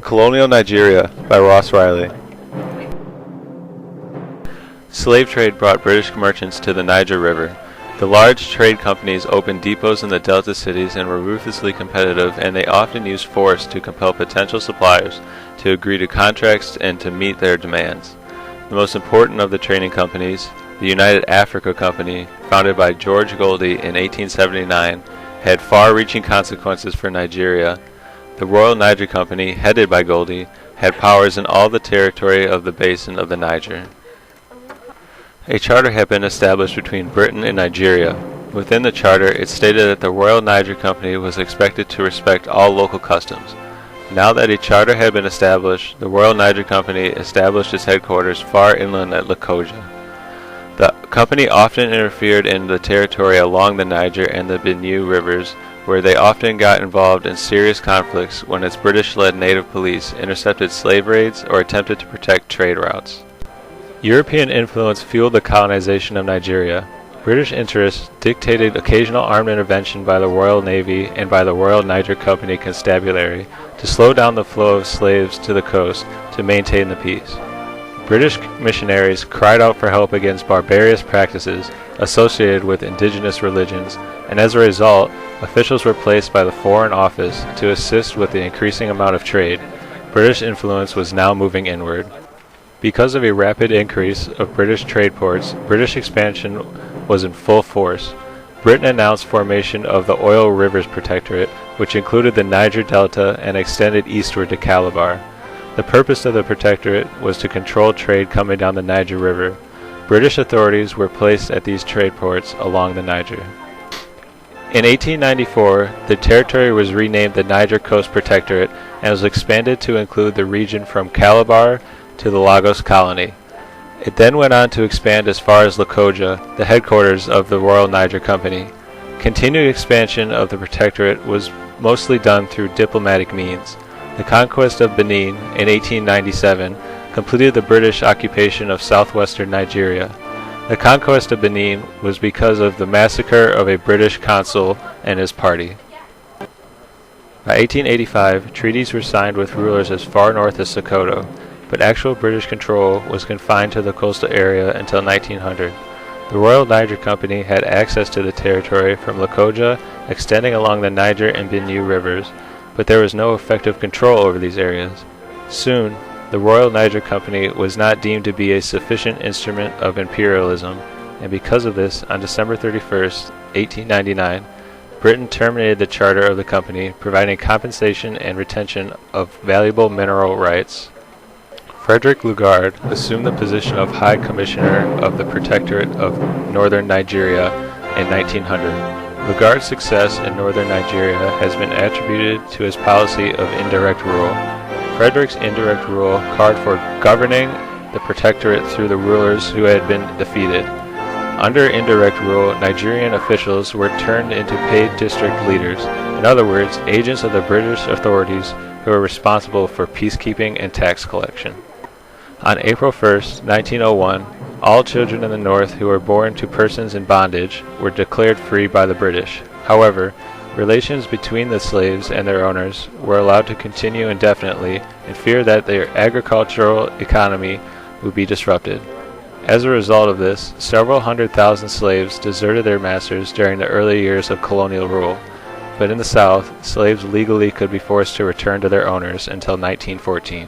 Colonial Nigeria by Ross Riley. Slave trade brought British merchants to the Niger River. The large trade companies opened depots in the Delta cities and were ruthlessly competitive, and they often used force to compel potential suppliers to agree to contracts and to meet their demands. The most important of the trading companies, the United Africa Company, founded by George Goldie in 1879, had far-reaching consequences for Nigeria. The Royal Niger Company, headed by Goldie, had powers in all the territory of the basin of the Niger. A charter had been established between Britain and Nigeria. Within the charter, it stated that the Royal Niger Company was expected to respect all local customs. Now that a charter had been established, the Royal Niger Company established its headquarters far inland at Lokoja. The company often interfered in the territory along the Niger and the Benue rivers, where they often got involved in serious conflicts when its British-led native police intercepted slave raids or attempted to protect trade routes. European influence fueled the colonization of Nigeria. British interests dictated occasional armed intervention by the Royal Navy and by the Royal Niger Company Constabulary to slow down the flow of slaves to the coast to maintain the peace. British missionaries cried out for help against barbarous practices associated with indigenous religions, and as a result, officials were placed by the Foreign Office to assist with the increasing amount of trade. British influence was now moving inward. Because of a rapid increase of British trade ports, British expansion was in full force. Britain announced formation of the Oil Rivers Protectorate, which included the Niger Delta and extended eastward to Calabar. The purpose of the protectorate was to control trade coming down the Niger River. British authorities were placed at these trade ports along the Niger. In 1894, the territory was renamed the Niger Coast Protectorate and was expanded to include the region from Calabar to the Lagos Colony. It then went on to expand as far as Lokoja, the headquarters of the Royal Niger Company. Continued expansion of the protectorate was mostly done through diplomatic means. The conquest of Benin in 1897 completed the British occupation of southwestern Nigeria. The conquest of Benin was because of the massacre of a British consul and his party. By 1885, treaties were signed with rulers as far north as Sokoto, but actual British control was confined to the coastal area until 1900. The Royal Niger Company had access to the territory from Lokoja extending along the Niger and Benue rivers, but there was no effective control over these areas. Soon, the Royal Niger Company was not deemed to be a sufficient instrument of imperialism, and because of this, on December 31st, 1899, Britain terminated the charter of the company, providing compensation and retention of valuable mineral rights. Frederick Lugard assumed the position of High Commissioner of the Protectorate of Northern Nigeria in 1900. Lugard's success in northern Nigeria has been attributed to his policy of indirect rule. Frederick's indirect rule called for governing the protectorate through the rulers who had been defeated. Under indirect rule, Nigerian officials were turned into paid district leaders, in other words, agents of the British authorities who were responsible for peacekeeping and tax collection. On April 1st, 1901, all children in the North who were born to persons in bondage were declared free by the British. However, relations between the slaves and their owners were allowed to continue indefinitely in fear that their agricultural economy would be disrupted. As a result of this, several 100,000 slaves deserted their masters during the early years of colonial rule, but in the South, slaves legally could be forced to return to their owners until 1914.